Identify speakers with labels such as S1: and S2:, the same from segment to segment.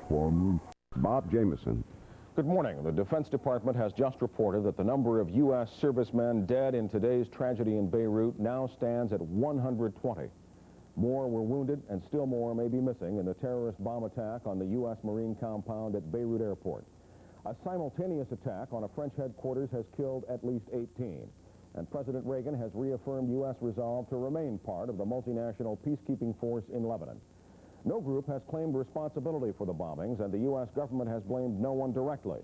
S1: Bob Jamison.
S2: Good morning. The Defense Department has just reported that the number of U.S. servicemen dead in today's tragedy in Beirut now stands at 120. More were wounded, and still more may be missing in the terrorist bomb attack on the U.S. Marine compound at Beirut Airport. A simultaneous attack on a French headquarters has killed at least 18. And President Reagan has reaffirmed U.S. resolve to remain part of the multinational peacekeeping force in Lebanon. No group has claimed responsibility for the bombings, and the U.S. government has blamed no one directly.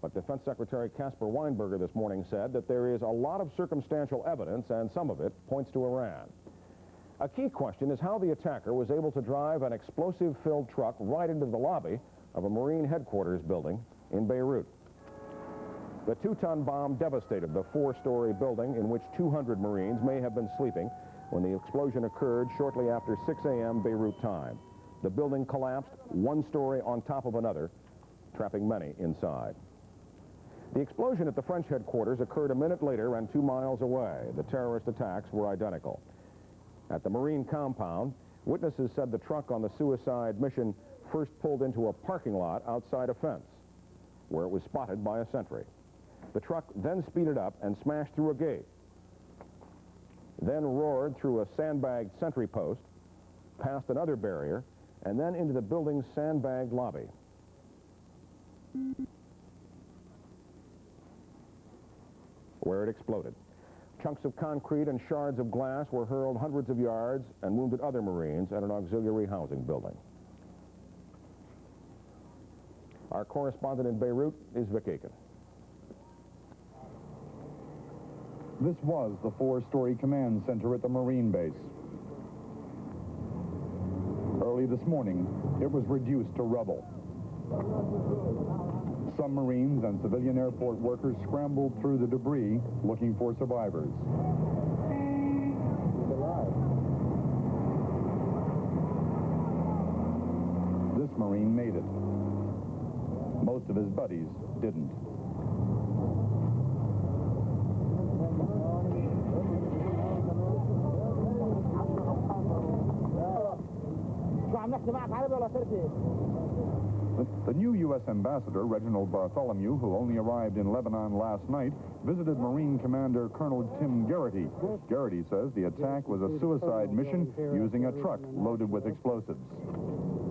S2: But Defense Secretary Caspar Weinberger this morning said that there is a lot of circumstantial evidence, and some of it points to Iran. A key question is how the attacker was able to drive an explosive-filled truck right into the lobby of a Marine headquarters building in Beirut. The 2-ton bomb devastated the 4-story building in which 200 Marines may have been sleeping when the explosion occurred shortly after 6 a.m. Beirut time. The building collapsed one story on top of another, trapping many inside. The explosion at the French headquarters occurred a minute later and 2 miles away. The terrorist attacks were identical. At the Marine compound, witnesses said the truck on the suicide mission first pulled into a parking lot outside a fence, where it was spotted by a sentry. The truck then speeded up and smashed through a gate, then roared through a sandbagged sentry post, past another barrier, and then into the building's sandbagged lobby. Where it exploded. Chunks of concrete and shards of glass were hurled hundreds of yards and wounded other Marines at an auxiliary housing building. Our correspondent in Beirut is Vic Aiken.
S3: This was the 4-story command center at the Marine base. Early this morning, it was reduced to rubble. Some Marines and civilian airport workers scrambled through the debris looking for survivors. This Marine made it. Most of his buddies didn't. The new U.S. Ambassador, Reginald Bartholomew, who only arrived in Lebanon last night, visited Marine Commander Colonel Tim Garrity. Garrity says the attack was a suicide mission using a truck loaded with explosives.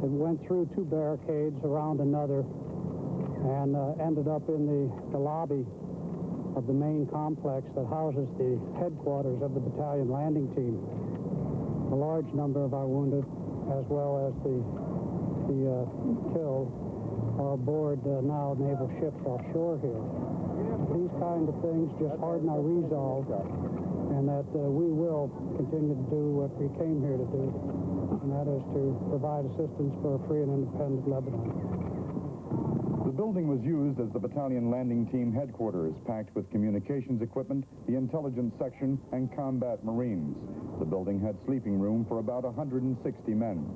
S4: It went through 2 barricades around another and ended up in the lobby of the main complex that houses the headquarters of the battalion landing team. A large number of our wounded, as well as the killed, are aboard now naval ships offshore here. These kind of things just harden our resolve, and that we will continue to do what we came here to do, and that is to provide assistance for a free and independent Lebanon.
S3: The building was used as the battalion landing team headquarters, packed with communications equipment, the intelligence section, and combat Marines. The building had sleeping room for about 160 men.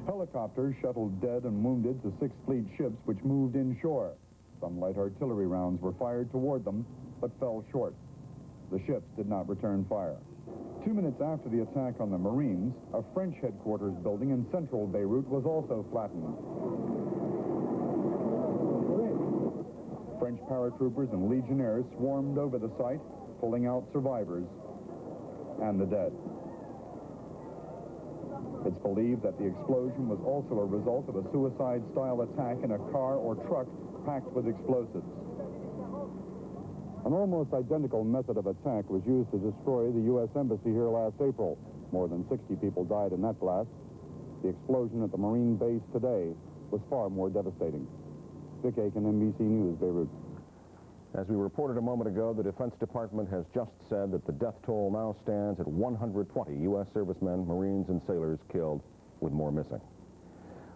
S3: Helicopters shuttled dead and wounded to 6 fleet ships which moved inshore. Some light artillery rounds were fired toward them, but fell short. The ships did not return fire. 2 minutes after the attack on the Marines, a French headquarters building in central Beirut was also flattened. French paratroopers and legionnaires swarmed over the site, pulling out survivors and the dead. It's believed that the explosion was also a result of a suicide-style attack in a car or truck packed with explosives. An almost identical method of attack was used to destroy the U.S. Embassy here last April. More than 60 people died in that blast. The explosion at the Marine base today was far more devastating. Vic Aiken, NBC News, Beirut.
S2: As we reported a moment ago, the Defense Department has just said that the death toll now stands at 120 U.S. servicemen, Marines, and sailors killed, with more missing.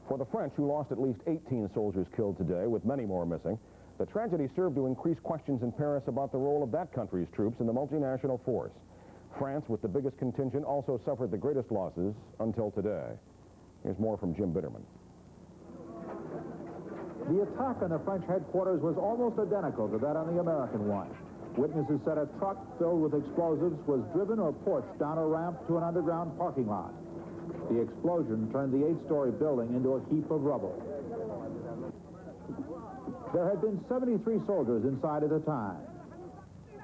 S2: For the French, who lost at least 18 soldiers killed today, with many more missing, the tragedy served to increase questions in Paris about the role of that country's troops in the multinational force. France, with the biggest contingent, also suffered the greatest losses until today. Here's more from Jim Bitterman.
S5: The attack on the French headquarters was almost identical to that on the American one. Witnesses said a truck filled with explosives was driven or pushed down a ramp to an underground parking lot. The explosion turned the 8-story building into a heap of rubble. There had been 73 soldiers inside at the time.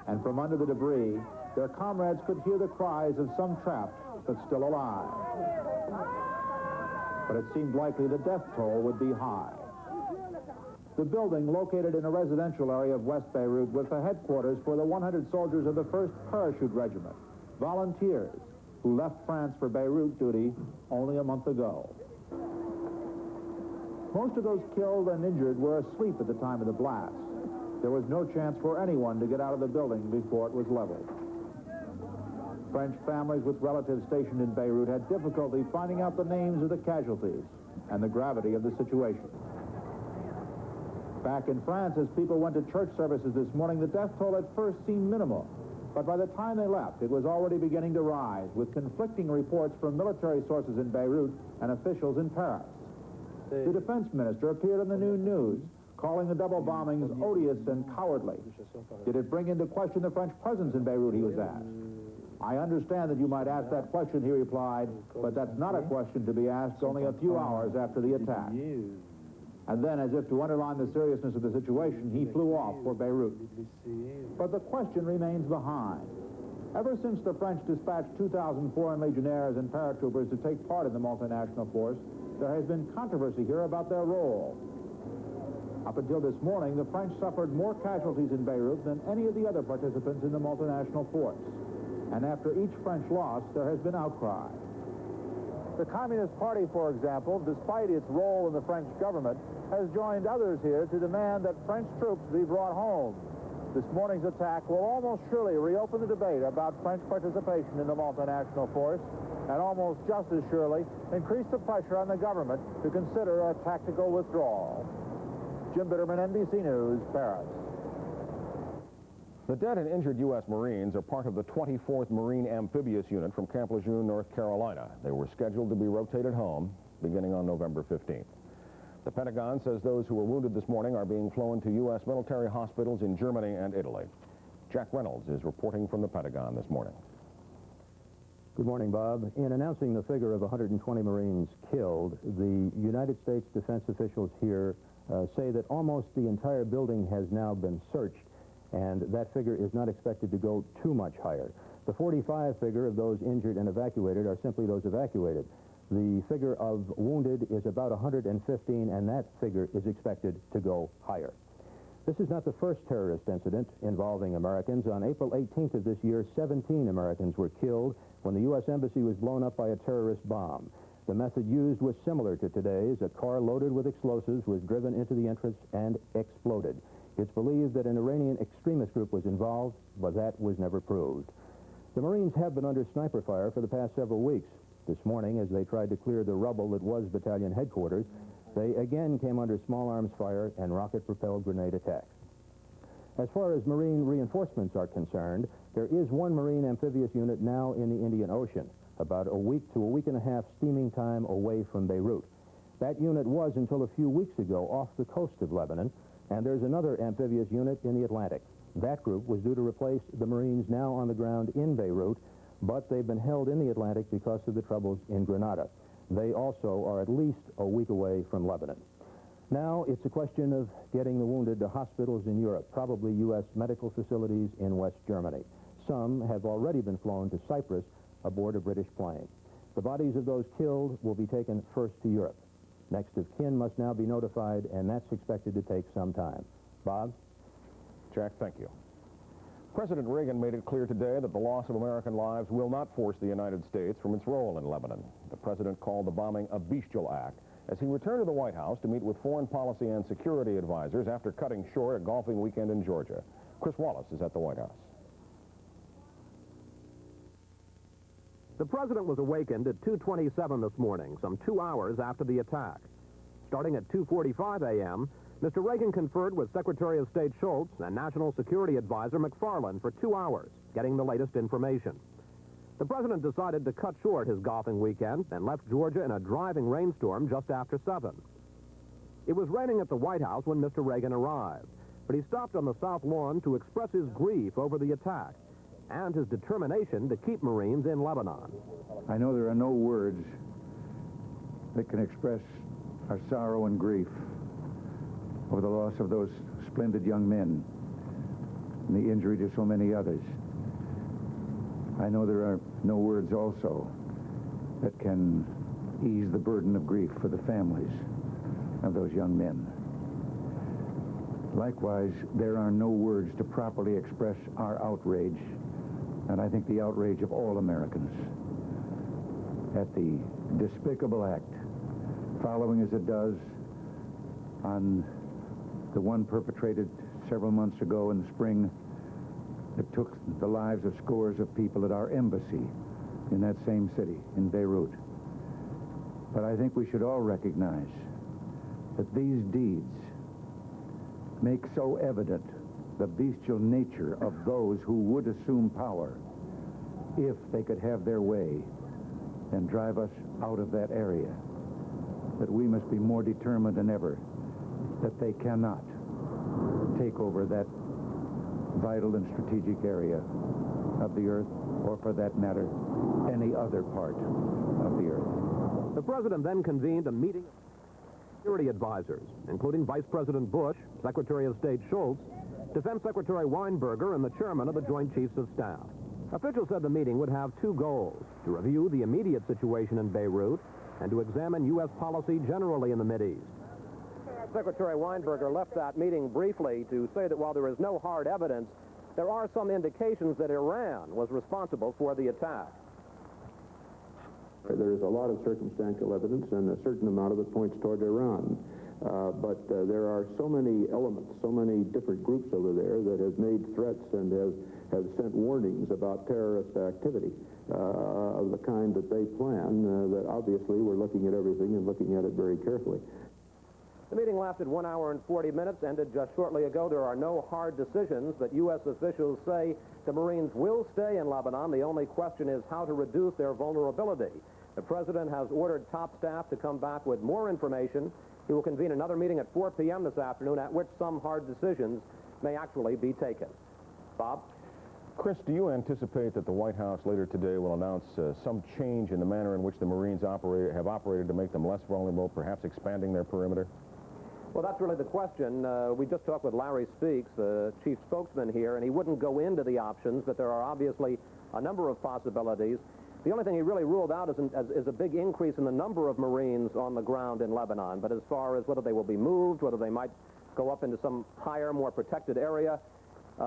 S5: And from under the debris, their comrades could hear the cries of some trapped but still alive. But it seemed likely the death toll would be high. The building, located in a residential area of West Beirut, was the headquarters for the 100 soldiers of the 1st Parachute Regiment, volunteers who left France for Beirut duty only a month ago. Most of those killed and injured were asleep at the time of the blast. There was no chance for anyone to get out of the building before it was leveled. French families with relatives stationed in Beirut had difficulty finding out the names of the casualties and the gravity of the situation. Back in France, as people went to church services this morning, the death toll at first seemed minimal. But by the time they left, it was already beginning to rise, with conflicting reports from military sources in Beirut and officials in Paris. The defense minister appeared on the noon news, calling the double bombings odious and cowardly. Did it bring into question the French presence in Beirut, he was asked. I understand that you might ask that question, he replied, but that's not a question to be asked only a few hours after the attack. And then, as if to underline the seriousness of the situation, he flew off for Beirut. But the question remains behind. Ever since the French dispatched 2,000 foreign legionnaires and paratroopers to take part in the multinational force, there has been controversy here about their role. Up until this morning, the French suffered more casualties in Beirut than any of the other participants in the multinational force. And after each French loss, there has been outcry. The Communist Party, for example, despite its role in the French government, has joined others here to demand that French troops be brought home. This morning's attack will almost surely reopen the debate about French participation in the multinational force, and almost just as surely increase the pressure on the government to consider a tactical withdrawal. Jim Bitterman, NBC News, Paris.
S2: The dead and injured U.S. Marines are part of the 24th Marine Amphibious Unit from Camp Lejeune, North Carolina. They were scheduled to be rotated home beginning on November 15th. The Pentagon says those who were wounded this morning are being flown to U.S. military hospitals in Germany and Italy. Jack Reynolds is reporting from the Pentagon this morning.
S1: Good morning, Bob. In announcing the figure of 120 Marines killed, the United States defense officials here say that almost the entire building has now been searched, and that figure is not expected to go too much higher. The 45 figure of those injured and evacuated are simply those evacuated. The figure of wounded is about 115, and that figure is expected to go higher. This is not the first terrorist incident involving Americans. On April 18th of this year, 17 Americans were killed when the U.S. Embassy was blown up by a terrorist bomb. The method used was similar to today's. A car loaded with explosives was driven into the entrance and exploded. It's believed that an Iranian extremist group was involved, but that was never proved. The Marines have been under sniper fire for the past several weeks. This morning, as they tried to clear the rubble that was battalion headquarters, they again came under small arms fire and rocket-propelled grenade attacks. As far as Marine reinforcements are concerned, there is one Marine amphibious unit now in the Indian Ocean, about a week to a week and a half steaming time away from Beirut. That unit was, until a few weeks ago, off the coast of Lebanon, and there's another amphibious unit in the Atlantic. That group was due to replace the Marines now on the ground in Beirut, but they've been held in the Atlantic because of the troubles in Grenada. They also are at least a week away from Lebanon. Now it's a question of getting the wounded to hospitals in Europe, probably U.S. medical facilities in West Germany. Some have already been flown to Cyprus aboard a British plane. The bodies of those killed will be taken first to Europe. Next of kin must now be notified, and that's expected to take some time. Bob?
S2: Jack, thank you. President Reagan made it clear today that the loss of American lives will not force the United States from its role in Lebanon. The president called the bombing a bestial act as he returned to the White House to meet with foreign policy and security advisors after cutting short a golfing weekend in Georgia. Chris Wallace is at the White House.
S6: The president was awakened at 2:27 this morning, some 2 hours after the attack. Starting at 2:45 a.m., Mr. Reagan conferred with Secretary of State Schultz and National Security Advisor McFarlane for 2 hours, getting the latest information. The president decided to cut short his golfing weekend and left Georgia in a driving rainstorm just after 7. It was raining at the White House when Mr. Reagan arrived, but he stopped on the South Lawn to express his grief over the attack and his determination to keep Marines in Lebanon.
S7: I know there are no words that can express our sorrow and grief. over the loss of those splendid young men and the injury to so many others. I know there are no words also that can ease the burden of grief for the families of those young men. Likewise, there are no words to properly express our outrage, and I think the outrage of all Americans, at the despicable act, following as it does on the one perpetrated several months ago in the spring that took the lives of scores of people at our embassy in that same city, in Beirut. But I think we should all recognize that these deeds make so evident the bestial nature of those who would assume power if they could have their way and drive us out of that area, that we must be more determined than ever that they cannot take over that vital and strategic area of the earth, or for that matter, any other part of the earth.
S6: The president then convened a meeting of security advisors, including Vice President Bush, Secretary of State Shultz, Defense Secretary Weinberger, and the chairman of the Joint Chiefs of Staff. Officials said the meeting would have two goals: to review the immediate situation in Beirut and to examine U.S. policy generally in the Mideast. Secretary Weinberger left that meeting briefly to say that while there is no hard evidence, there are some indications that Iran was responsible for the attack.
S8: There is a lot of circumstantial evidence, and a certain amount of it points toward Iran. But there are so many elements, so many different groups over there that have made threats and have sent warnings about terrorist activity of the kind that they plan, that obviously we're looking at everything and looking at it very carefully.
S6: The meeting lasted 1 hour and 40 minutes, ended just shortly ago. There are no hard decisions, but U.S. officials say the Marines will stay in Lebanon. The only question is how to reduce their vulnerability. The president has ordered top staff to come back with more information. He will convene another meeting at 4 p.m. this afternoon, at which some hard decisions may actually be taken. Bob?
S2: Chris, do you anticipate that the White House later today will announce some change in the manner in which the Marines have operated to make them less vulnerable, perhaps expanding their perimeter?
S6: Well, that's really the question. We just talked with Larry Speaks, the chief spokesman here, and he wouldn't go into the options, but there are obviously a number of possibilities. The only thing he really ruled out is a big increase in the number of Marines on the ground in Lebanon. But as far as whether they will be moved, whether they might go up into some higher, more protected area,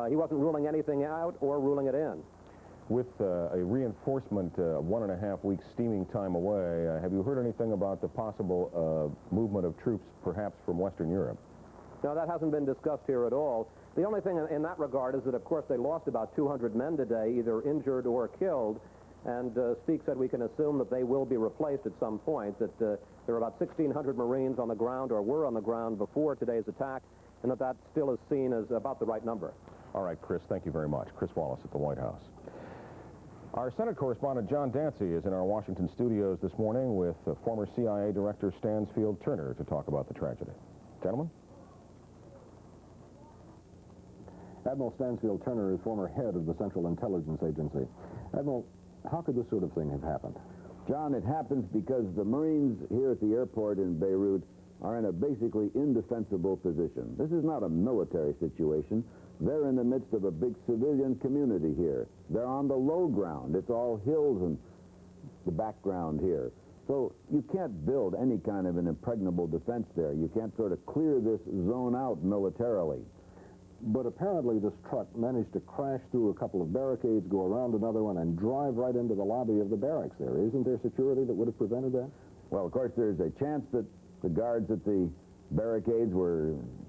S6: he wasn't ruling anything out or ruling it in.
S2: With a reinforcement 1.5 weeks steaming time away, have you heard anything about the possible movement of troops, perhaps from Western Europe?
S6: No, that hasn't been discussed here at all. The only thing in that regard is that, of course, they lost about 200 men today, either injured or killed. And Speak said we can assume that they will be replaced at some point, that there are about 1,600 Marines on the ground or were on the ground before today's attack, and that still is seen as about the right number.
S2: All right, Chris, thank you very much. Chris Wallace at the White House. Our Senate correspondent John Dancy is in our Washington studios this morning with former CIA Director Stansfield Turner to talk about the tragedy. Gentlemen?
S9: Admiral Stansfield Turner is former head of the Central Intelligence Agency. Admiral, how could this sort of thing have happened?
S10: John, it happens because the Marines here at the airport in Beirut are in a basically indefensible position. This is not a military situation. They're in the midst of a big civilian community here. They're on the low ground. It's all hills and the background here. So you can't build any kind of an impregnable defense there. You can't sort of clear this zone out militarily.
S9: But apparently this truck managed to crash through a couple of barricades, go around another one, and drive right into the lobby of the barracks there. Isn't there security that would have prevented that?
S10: Well, of course, there's a chance that the guards at the barricades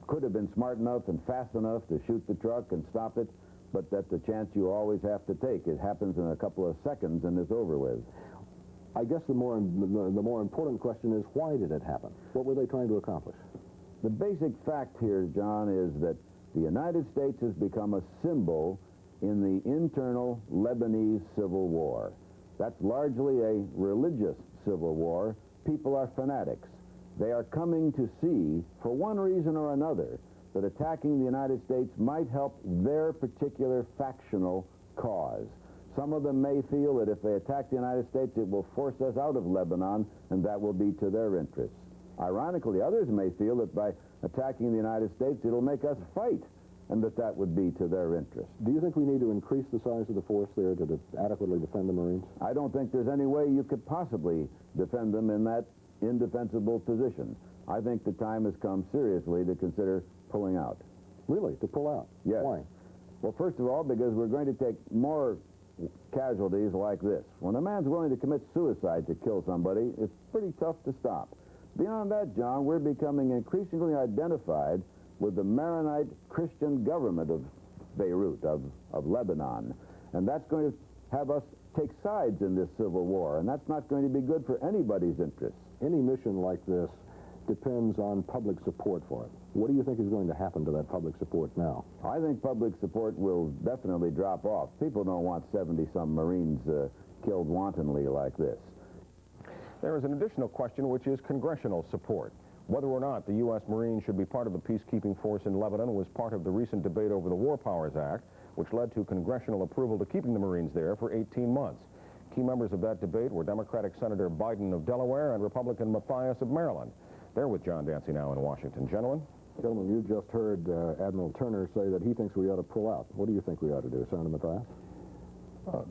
S10: could have been smart enough and fast enough to shoot the truck and stop it, but that's a chance you always have to take. It happens in a couple of seconds and it's over with.
S9: I guess the more important question is, why did it happen? What were they trying to accomplish?
S10: The basic fact here, John, is that the United States has become a symbol in the internal Lebanese civil war. That's largely a religious civil war. People are fanatics. They are coming to see, for one reason or another, that attacking the United States might help their particular factional cause. Some of them may feel that if they attack the United States, it will force us out of Lebanon, and that will be to their interests. Ironically, others may feel that by attacking the United States, it'll make us fight, and that would be to their interest.
S9: Do you think we need to increase the size of the force there to adequately defend the Marines?
S10: I don't think there's any way you could possibly defend them in that indefensible position. I think the time has come seriously to consider pulling out.
S9: Really? To pull out?
S10: Yes.
S9: Why?
S10: Well, first of all, because we're going to take more casualties like this. When a man's willing to commit suicide to kill somebody, it's pretty tough to stop. Beyond that, John, we're becoming increasingly identified with the Maronite Christian government of Beirut, of Lebanon. And that's going to have us take sides in this civil war, and that's not going to be good for anybody's interests.
S9: Any mission like this depends on public support for it. What do you think is going to happen to that public support now?
S10: I think public support will definitely drop off. People don't want 70-some Marines killed wantonly like this.
S2: There is an additional question, which is congressional support. Whether or not the U.S. Marines should be part of the peacekeeping force in Lebanon was part of the recent debate over the War Powers Act, which led to congressional approval to keeping the Marines there for 18 months. Key members of that debate were Democratic Senator Biden of Delaware and Republican Mathias of Maryland. They're with John Dancy now in Washington. Gentlemen?
S9: Gentlemen, you just heard Admiral Turner say that he thinks we ought to pull out. What do you think we ought to do, Senator Mathias?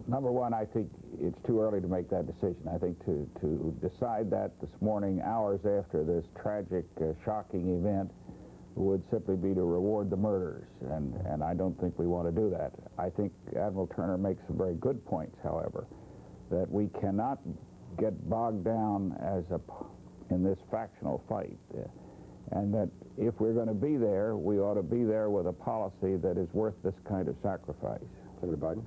S11: Number one, I think it's too early to make that decision. I think to decide that this morning, hours after this tragic, shocking event, would simply be to reward the murderers, and I don't think we want to do that. I think Admiral Turner makes some very good points, however, that we cannot get bogged down in this factional fight, and that if we're going to be there, we ought to be there with a policy that is worth this kind of sacrifice.
S9: Senator Biden?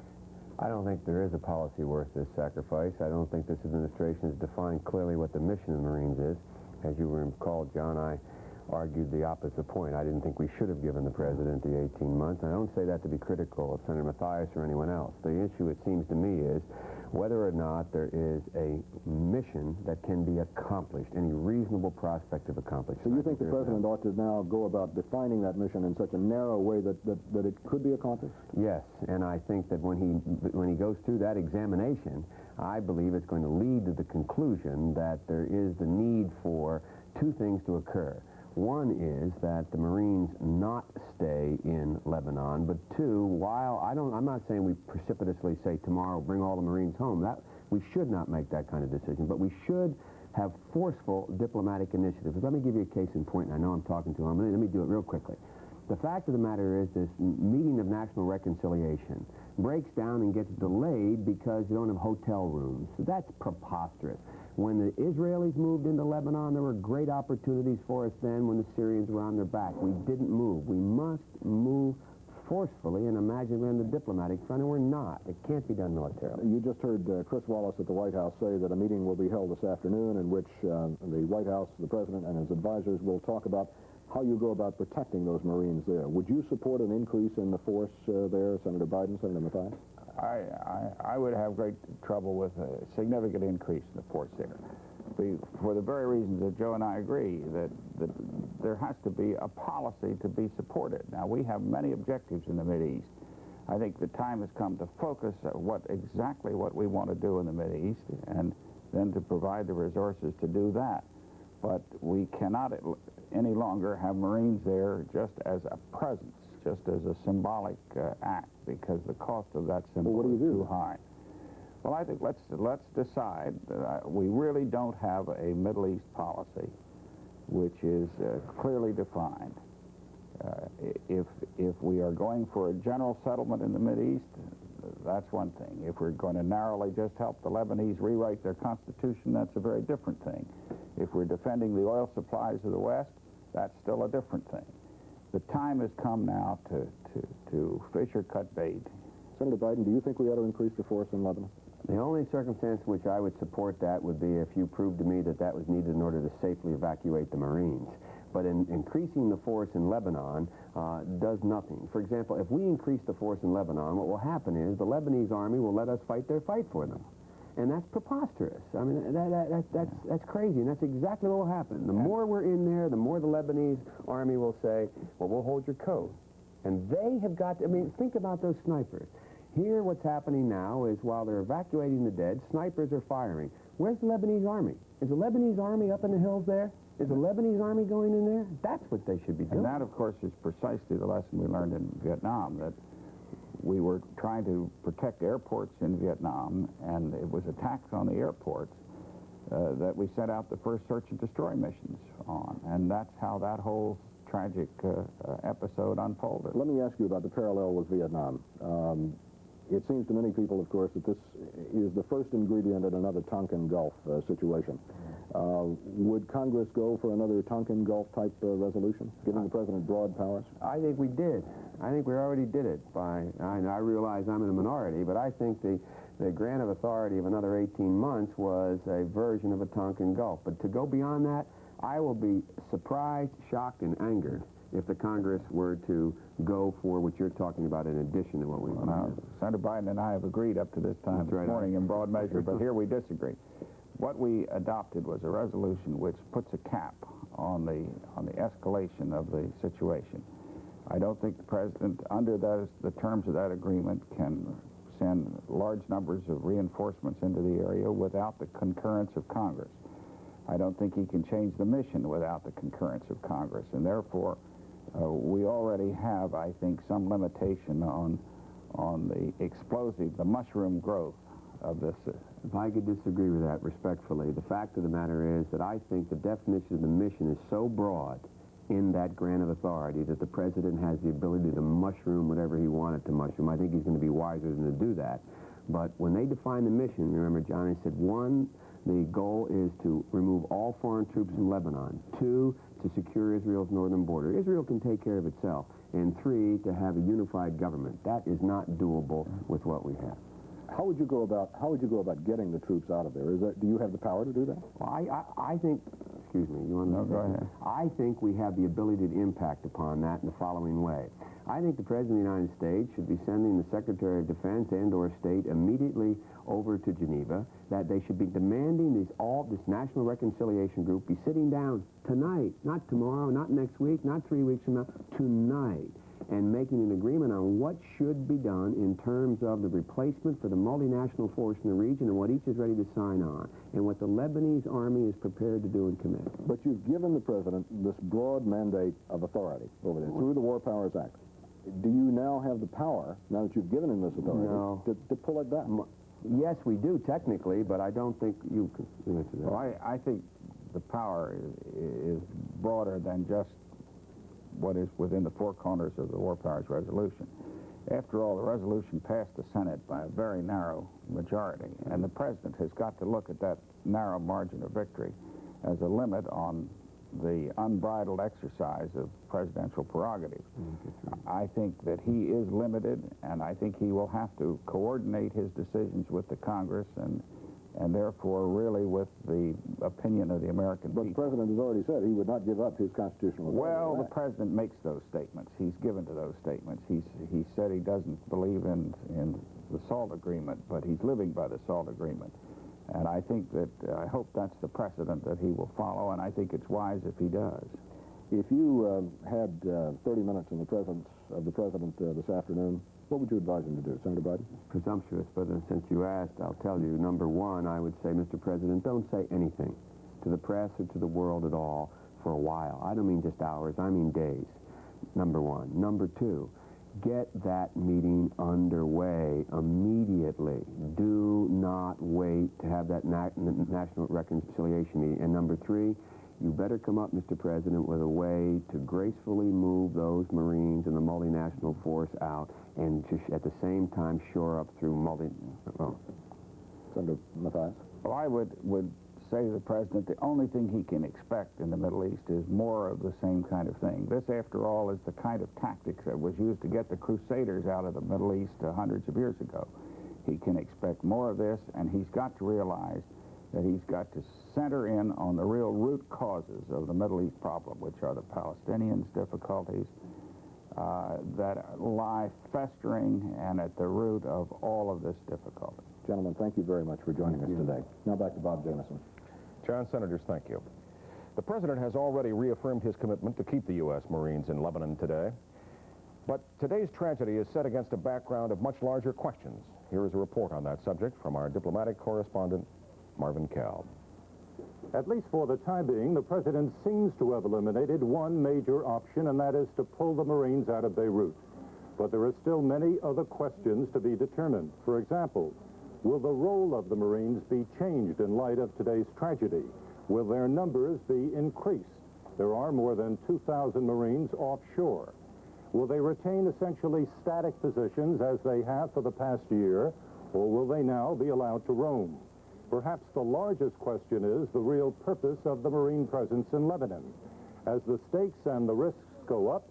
S12: I don't think there is a policy worth this sacrifice. I don't think this administration has defined clearly what the mission of the Marines is. As you recall, John, I argued the opposite point. I didn't think we should have given the president the 18 months. And I don't say that to be critical of Senator Mathias or anyone else. The issue, it seems to me, is whether or not there is a mission that can be accomplished, any reasonable prospect of accomplishment.
S9: So you think the president ought to now go about defining that mission in such a narrow way that it could be accomplished?
S12: Yes, and I think that when he goes through that examination, I believe it's going to lead to the conclusion that there is the need for two things to occur. One is that the Marines not stay in Lebanon, but two, while I'm not saying we precipitously say tomorrow bring all the Marines home. That we should not make that kind of decision, but we should have forceful diplomatic initiatives. Let me give you a case in point, and I know I'm talking too long, but let me do it real quickly. The fact of the matter is this meeting of national reconciliation breaks down and gets delayed because you don't have hotel rooms. So that's preposterous. When the Israelis moved into Lebanon, there were great opportunities for us then when the Syrians were on their back. We didn't move. We must move forcefully and imagine on the diplomatic front, and we're not. It can't be done militarily.
S9: You just heard Chris Wallace at the White House say that a meeting will be held this afternoon in which the White House, the president, and his advisors will talk about how you go about protecting those Marines there. Would you support an increase in the force there, Senator Biden, Senator Mathias?
S11: I would have great trouble with a significant increase in the force there. For the very reasons that Joe and I agree, that there has to be a policy to be supported. Now, we have many objectives in the Mideast. I think the time has come to focus on exactly what we want to do in the Mideast, and then to provide the resources to do that. But we cannot any longer have Marines there just as a presence, just as a symbolic act, because the cost of that symbol is too high. Well, I think let's decide that we really don't have a Middle East policy which is clearly defined. If we are going for a general settlement in the Mideast, that's one thing. If we're going to narrowly just help the Lebanese rewrite their constitution, that's a very different thing. If we're defending the oil supplies of the West, that's still a different thing. The time has come now to fish or cut bait.
S9: Senator Biden, do you think we ought to increase the force in Lebanon?
S12: The only circumstance in which I would support that would be if you proved to me that that was needed in order to safely evacuate the Marines. But increasing the force in Lebanon does nothing. For example, if we increase the force in Lebanon, what will happen is the Lebanese army will let us fight their fight for them. And that's preposterous. I mean, that's crazy, and that's exactly what will happen. The more we're in there, the more the Lebanese army will say, well, we'll hold your coat. And they have got to, I mean, think about those snipers. Here, what's happening now is while they're evacuating the dead, snipers are firing. Where's the Lebanese army? Is the Lebanese army up in the hills there? Is the Lebanese army going in there? That's what they should be doing.
S11: And that, of course, is precisely the lesson we learned in Vietnam, that we were trying to protect airports in Vietnam, and it was attacks on the airports that we sent out the first search and destroy missions on. And that's how that whole tragic episode unfolded.
S2: Let me ask you about the parallel with Vietnam. It seems to many people, of course, that this is the first ingredient in another Tonkin Gulf situation. Would Congress go for another Tonkin Gulf type resolution, giving the president broad powers?
S12: I think we did. I think we already did it. I realize I'm in a minority, but I think the grant of authority of another 18 months was a version of a Tonkin Gulf. But to go beyond that, I will be surprised, shocked, and angered if the Congress were to go for what you're talking about in addition to what we've done.
S11: Senator Biden and I have agreed up to this time this morning in broad measure, but here we disagree. What we adopted was a resolution which puts a cap on the escalation of the situation. I don't think the president, under the terms of that agreement, can send large numbers of reinforcements into the area without the concurrence of Congress. I don't think he can change the mission without the concurrence of Congress, and therefore we already have, I think, some limitation on the mushroom growth of this.
S12: If I could disagree with that respectfully, the fact of the matter is that I think the definition of the mission is so broad in that grant of authority that the president has the ability to mushroom whatever he wanted to mushroom. I think he's going to be wiser than to do that. But when they define the mission, remember, Johnny said, one, the goal is to remove all foreign troops in Lebanon. Two, to secure Israel's northern border. Israel can take care of itself. And three, to have a unified government. That is not doable with what we have.
S2: How would you go about getting the troops out of there? Do you have the power to do that?
S12: Well, I think, excuse me, you want to...
S11: No, go ahead.
S12: I think we have the ability to impact upon that in the following way. I think the President of the United States should be sending the Secretary of Defense and/or State immediately over to Geneva, that they should be demanding this National Reconciliation Group be sitting down tonight, not tomorrow, not next week, not 3 weeks from now, tonight, and making an agreement on what should be done in terms of the replacement for the multinational force in the region and what each is ready to sign on, and what the Lebanese army is prepared to do and commit.
S2: But you've given the president this broad mandate of authority over there through the War Powers Act. Do you now have the power, now that you've given him this authority, to pull it back?
S12: Yes, we do, technically, but I don't think you can answer that.
S11: Well, I think the power is broader than just what is within the four corners of the War Powers Resolution. After all, the resolution passed the Senate by a very narrow majority, and the president has got to look at that narrow margin of victory as a limit on the unbridled exercise of presidential prerogatives. I think that he is limited, and I think he will have to coordinate his decisions with the Congress and therefore really with the opinion of the American people.
S2: But the president has already said he would not give up his constitutional authority.
S11: Well, the president makes those statements. He's given to those statements. He said he doesn't believe in the SALT agreement, but he's living by the SALT agreement. And I think that, I hope that's the precedent that he will follow, and I think it's wise if he does.
S2: If you had 30 minutes in the presence of the president this afternoon, what would you advise him to do, Senator Biden?
S12: Presumptuous, but since you asked, I'll tell you. Number one, I would say, Mr. President, don't say anything to the press or to the world at all for a while. I don't mean just hours, I mean days, number one. Number two, get that meeting underway immediately. Do not wait to have that National Reconciliation meeting. And number three, you better come up, Mr. President, with a way to gracefully move those Marines and the multinational force out and just at the same time shore up through
S2: Senator Mathias?
S11: Well, I would say to the president, the only thing he can expect in the Middle East is more of the same kind of thing. This, after all, is the kind of tactics that was used to get the Crusaders out of the Middle East hundreds of years ago. He can expect more of this, and he's got to realize that he's got to center in on the real root causes of the Middle East problem, which are the Palestinians' difficulties that lie festering and at the root of all of this difficulty.
S2: Gentlemen, thank you very much for joining us today. Now back to Bob Jamison.
S13: John, Senators, thank you. The president has already reaffirmed his commitment to keep the U.S. Marines in Lebanon today. But today's tragedy is set against a background of much larger questions. Here is a report on that subject from our diplomatic correspondent,
S2: Marvin Kalb.
S14: At least for the time being, the president seems to have eliminated one major option, and that is to pull the Marines out of Beirut. But there are still many other questions to be determined. For example, will the role of the Marines be changed in light of today's tragedy? Will their numbers be increased? There are more than 2,000 Marines offshore. Will they retain essentially static positions as they have for the past year, or will they now be allowed to roam? Perhaps the largest question is the real purpose of the Marine presence in Lebanon. As the stakes and the risks go up,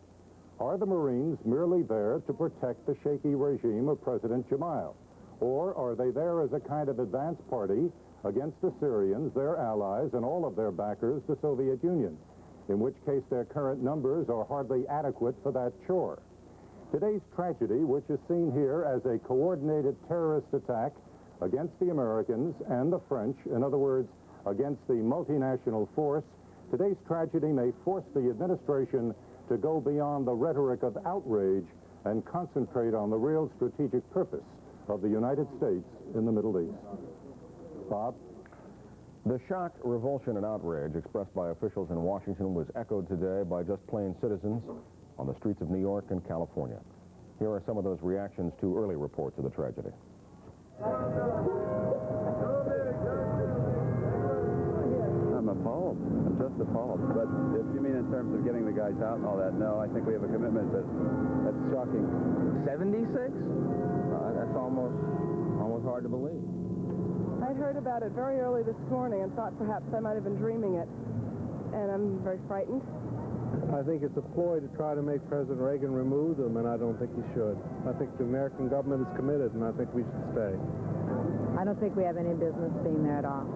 S14: are the Marines merely there to protect the shaky regime of President Jamil? Or are they there as a kind of advance party against the Syrians, their allies, and all of their backers, the Soviet Union, in which case their current numbers are hardly adequate for that chore? Today's tragedy, which is seen here as a coordinated terrorist attack against the Americans and the French, in other words, against the multinational force, today's tragedy may force the administration to go beyond the rhetoric of outrage and concentrate on the real strategic purpose of the United States in the Middle East. Bob?
S2: The shock, revulsion, and outrage expressed by officials in Washington was echoed today by just plain citizens on the streets of New York and California. Here are some of those reactions to early reports of the tragedy.
S15: I'm appalled. I'm just appalled. But if you mean in terms of getting the guys out and all that, no, I think we have a commitment, but that's shocking.
S16: 76? That's almost hard to believe.
S17: I'd heard about it very early this morning and thought perhaps I might have been dreaming it, and I'm very frightened.
S18: I think it's a ploy to try to make President Reagan remove them, and I don't think he should. I think the American government is committed, and I think we should stay.
S19: I don't think we have any business being there at all.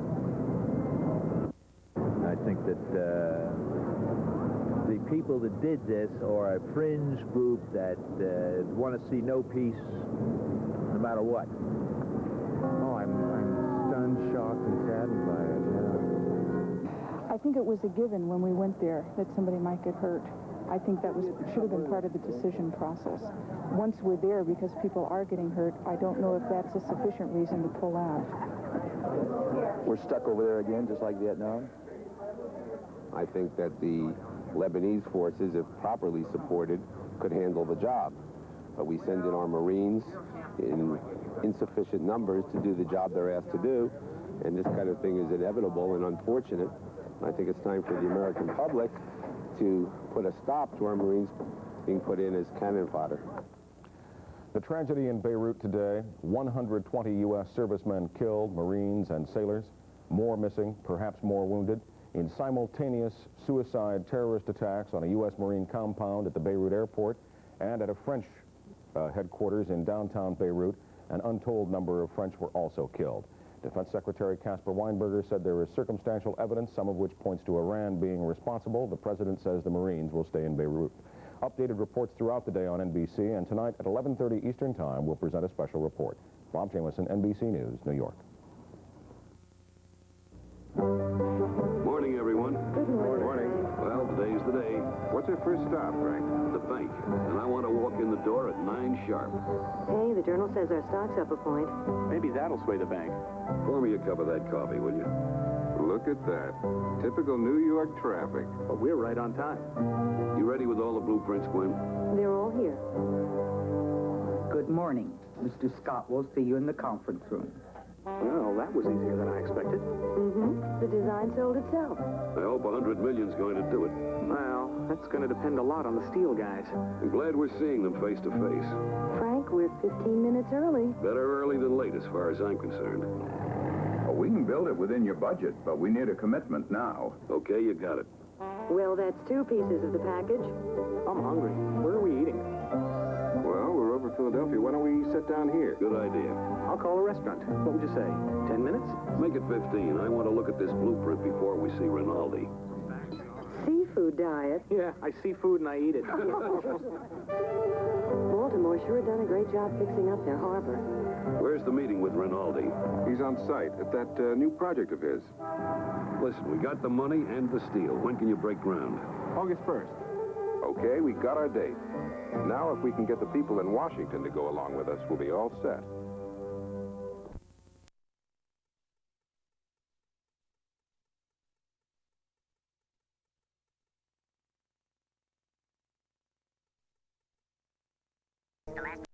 S20: I think that the people that did this are a fringe group that want to see no peace no matter what.
S18: Oh, I'm stunned, shocked, and saddened by it, yeah.
S21: I think it was a given when we went there that somebody might get hurt. I think that should have been part of the decision process. Once we're there because people are getting hurt, I don't know if that's a sufficient reason to pull out.
S22: We're stuck over there again, just like Vietnam. I think that the Lebanese forces, if properly supported, could handle the job. But we send in our Marines in insufficient numbers to do the job they're asked to do, and this kind of thing is inevitable and unfortunate. I think it's time for the American public to put a stop to our Marines being put in as cannon fodder.
S2: The tragedy in Beirut today, 120 U.S. servicemen killed, Marines and sailors, more missing, perhaps more wounded, in simultaneous suicide terrorist attacks on a U.S. Marine compound at the Beirut airport and at a French headquarters in downtown Beirut. An untold number of French were also killed. Defense Secretary Caspar Weinberger said there is circumstantial evidence, some of which points to Iran being responsible. The president says the Marines will stay in Beirut. Updated reports throughout the day on NBC, and tonight at 11:30 Eastern Time, we'll present a special report. Bob Jamison, NBC News, New York.
S23: Morning, everyone.
S17: Good morning.
S23: Morning. Well, today's the day. What's our first stop, Frank? The bank. And I want to walk in the door at 9 sharp.
S24: Hey, the journal says our stock's up a point.
S23: Maybe that'll sway the bank. Pour me a cup of that coffee, will you? Look at that. Typical New York traffic. But we're right on time. You ready with all the blueprints, Gwen?
S24: They're all here.
S25: Good morning. Mr. Scott will see you in the conference room.
S23: Well, that was easier than I expected.
S24: Mm-hmm. The design sold itself.
S23: I hope 100 million's going to do it.
S16: Well, that's going to depend a lot on the steel guys.
S23: I'm glad we're seeing them face to face.
S24: Frank, we're 15 minutes early.
S23: Better early than late, as far as I'm concerned.
S3: Well, we can build it within your budget, but we need a commitment now.
S23: Okay, you got it.
S24: Well, that's 2 pieces of the package.
S16: I'm hungry. Where are we eating?
S23: Well, we're over Philadelphia. Why don't we sit down here? Good idea.
S16: I'll call a restaurant. What would you say? 10 minutes?
S23: Make it 15. I want to look at this blueprint before we see Rinaldi.
S24: Seafood diet.
S16: Yeah, I see food and I eat it.
S24: Baltimore sure done a great job fixing up their harbor.
S23: Where's the meeting with Rinaldi? He's on site at that new project of his. Listen, we got the money and the steel. When can you break ground?
S16: August 1st.
S23: Okay, we got our date. Now, if we can get the people in Washington to go along with us, we'll be all set.
S1: the last